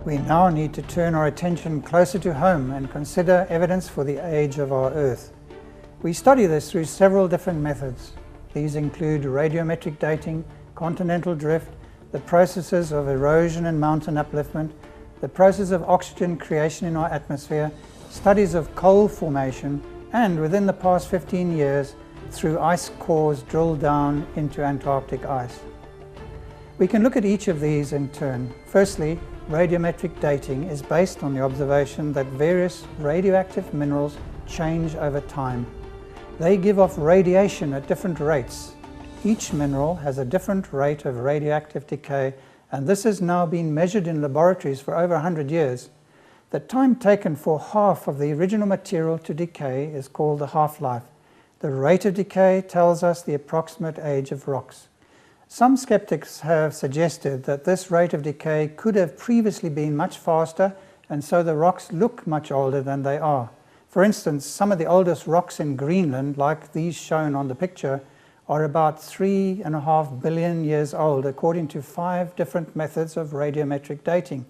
We now need to turn our attention closer to home and consider evidence for the age of our Earth. We study this through several different methods. These include radiometric dating, continental drift, the processes of erosion and mountain upliftment, the process of oxygen creation in our atmosphere, studies of coal formation, and within the past 15 years, through ice cores drilled down into Antarctic ice. We can look at each of these in turn. Firstly, radiometric dating is based on the observation that various radioactive minerals change over time. They give off radiation at different rates. Each mineral has a different rate of radioactive decay, and this has now been measured in laboratories for over 100 years. The time taken for half of the original material to decay is called the half-life. The rate of decay tells us the approximate age of rocks. Some skeptics have suggested that this rate of decay could have previously been much faster, and so the rocks look much older than they are. For instance, some of the oldest rocks in Greenland, like these shown on the picture, are about 3.5 billion years old, according to 5 different methods of radiometric dating.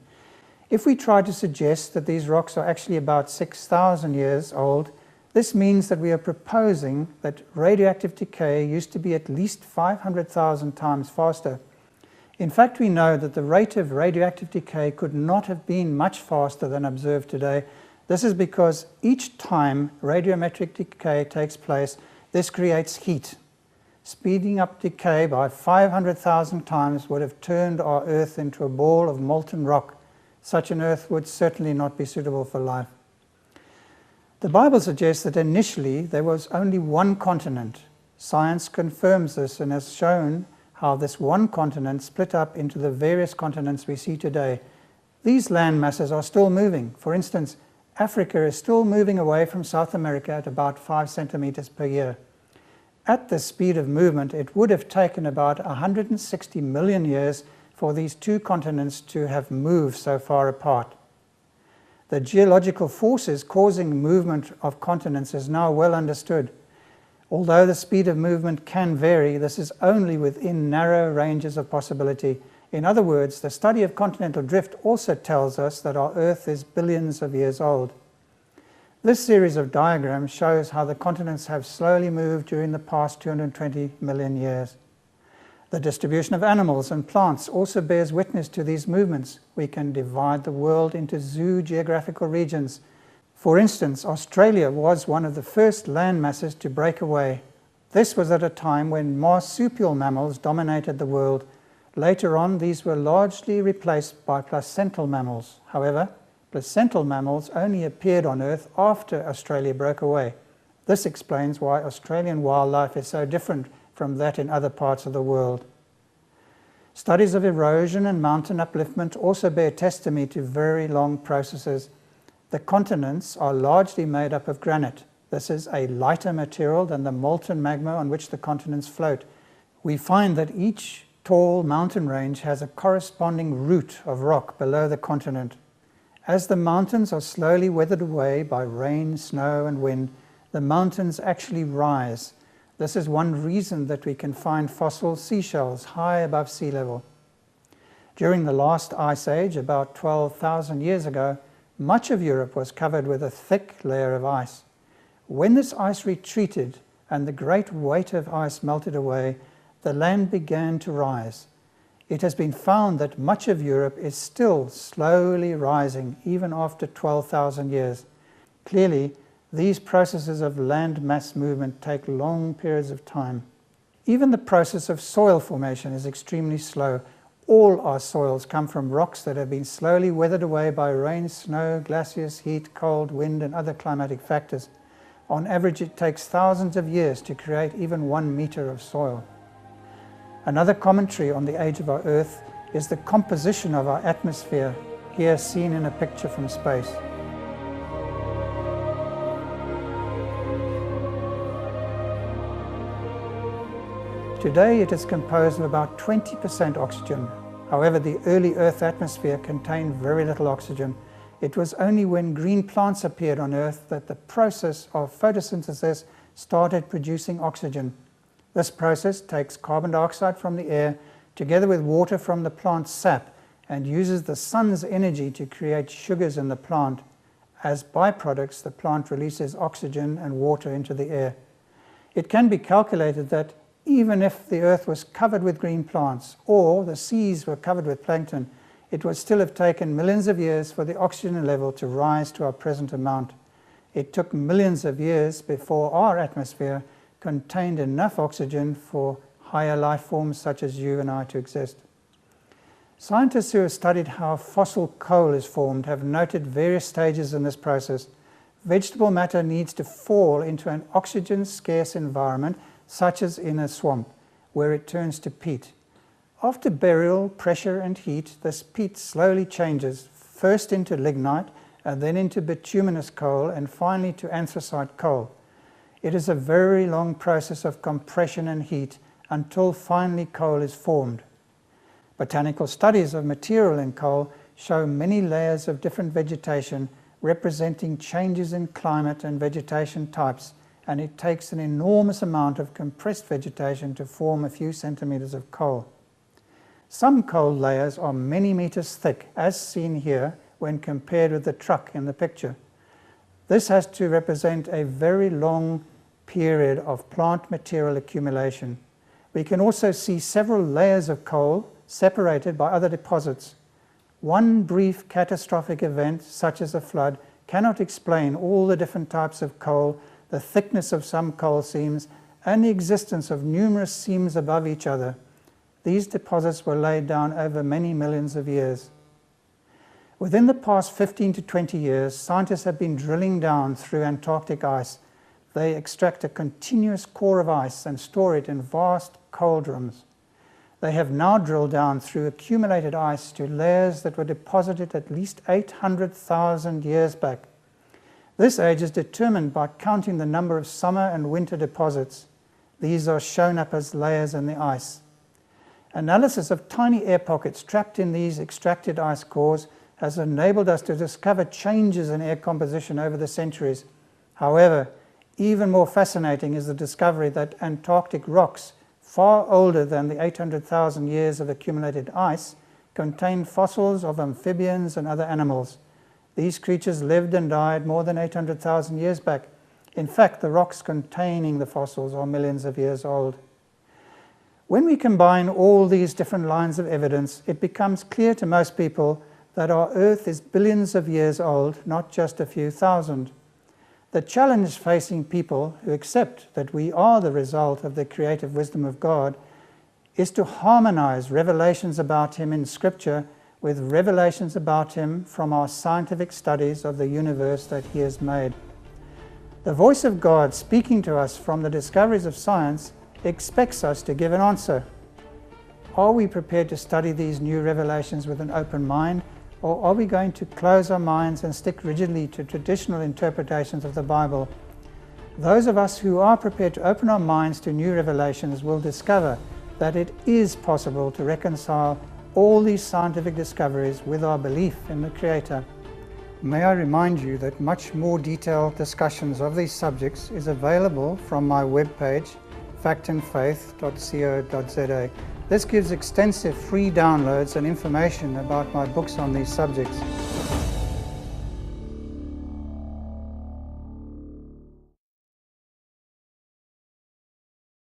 If we try to suggest that these rocks are actually about 6,000 years old, this means that we are proposing that radioactive decay used to be at least 500,000 times faster. In fact, we know that the rate of radioactive decay could not have been much faster than observed today. This is because each time radiometric decay takes place, this creates heat. Speeding up decay by 500,000 times would have turned our Earth into a ball of molten rock. Such an Earth would certainly not be suitable for life. The Bible suggests that initially there was only one continent. Science confirms this and has shown how this one continent split up into the various continents we see today. These land masses are still moving. For instance, Africa is still moving away from South America at about 5 centimeters per year. At this speed of movement, it would have taken about 160 million years for these two continents to have moved so far apart. The geological forces causing movement of continents is now well understood. Although the speed of movement can vary, this is only within narrow ranges of possibility. In other words, the study of continental drift also tells us that our Earth is billions of years old. This series of diagrams shows how the continents have slowly moved during the past 220 million years. The distribution of animals and plants also bears witness to these movements. We can divide the world into zoogeographical regions. For instance, Australia was one of the first land masses to break away. This was at a time when marsupial mammals dominated the world. Later on, these were largely replaced by placental mammals. However, placental mammals only appeared on Earth after Australia broke away. This explains why Australian wildlife is so different from that in other parts of the world. Studies of erosion and mountain upliftment also bear testimony to very long processes. The continents are largely made up of granite. This is a lighter material than the molten magma on which the continents float. We find that each tall mountain range has a corresponding root of rock below the continent. As the mountains are slowly weathered away by rain, snow, and wind, the mountains actually rise. This is one reason that we can find fossil seashells high above sea level. During the last ice age, about 12,000 years ago, much of Europe was covered with a thick layer of ice. When this ice retreated and the great weight of ice melted away, the land began to rise. It has been found that much of Europe is still slowly rising, even after 12,000 years. Clearly, these processes of land mass movement take long periods of time. Even the process of soil formation is extremely slow. All our soils come from rocks that have been slowly weathered away by rain, snow, glaciers, heat, cold, wind, and other climatic factors. On average, it takes thousands of years to create even 1 meter of soil. Another commentary on the age of our Earth is the composition of our atmosphere, here seen in a picture from space. Today it is composed of about 20% oxygen. However, the early Earth atmosphere contained very little oxygen. It was only when green plants appeared on Earth that the process of photosynthesis started producing oxygen. This process takes carbon dioxide from the air together with water from the plant's sap and uses the sun's energy to create sugars in the plant. As byproducts, the plant releases oxygen and water into the air. It can be calculated that even if the earth was covered with green plants or the seas were covered with plankton, it would still have taken millions of years for the oxygen level to rise to our present amount. It took millions of years before our atmosphere contained enough oxygen for higher life forms such as you and I to exist. Scientists who have studied how fossil coal is formed have noted various stages in this process. Vegetable matter needs to fall into an oxygen-scarce environment, such as in a swamp, where it turns to peat. After burial, pressure and heat, this peat slowly changes, first into lignite, and then into bituminous coal, and finally to anthracite coal. It is a very long process of compression and heat until finally coal is formed. Botanical studies of material in coal show many layers of different vegetation representing changes in climate and vegetation types, and it takes an enormous amount of compressed vegetation to form a few centimeters of coal. Some coal layers are many meters thick, as seen here when compared with the truck in the picture. This has to represent a very long period of plant material accumulation. We can also see several layers of coal separated by other deposits. One brief catastrophic event, such as a flood, cannot explain all the different types of coal, the thickness of some coal seams, and the existence of numerous seams above each other. These deposits were laid down over many millions of years. Within the past 15 to 20 years, scientists have been drilling down through Antarctic ice. They extract a continuous core of ice and store it in vast cauldrons. They have now drilled down through accumulated ice to layers that were deposited at least 800,000 years back. This age is determined by counting the number of summer and winter deposits. These are shown up as layers in the ice. Analysis of tiny air pockets trapped in these extracted ice cores has enabled us to discover changes in air composition over the centuries. However, even more fascinating is the discovery that Antarctic rocks, far older than the 800,000 years of accumulated ice, contain fossils of amphibians and other animals. These creatures lived and died more than 800,000 years back. In fact, the rocks containing the fossils are millions of years old. When we combine all these different lines of evidence, it becomes clear to most people that our Earth is billions of years old, not just a few thousand. The challenge facing people who accept that we are the result of the creative wisdom of God is to harmonize revelations about Him in Scripture with revelations about Him from our scientific studies of the universe that He has made. The voice of God speaking to us from the discoveries of science expects us to give an answer. Are we prepared to study these new revelations with an open mind, or are we going to close our minds and stick rigidly to traditional interpretations of the Bible? Those of us who are prepared to open our minds to new revelations will discover that it is possible to reconcile all these scientific discoveries with our belief in the Creator. May I remind you that much more detailed discussions of these subjects is available from my webpage, factandfaith.co.za. This gives extensive free downloads and information about my books on these subjects.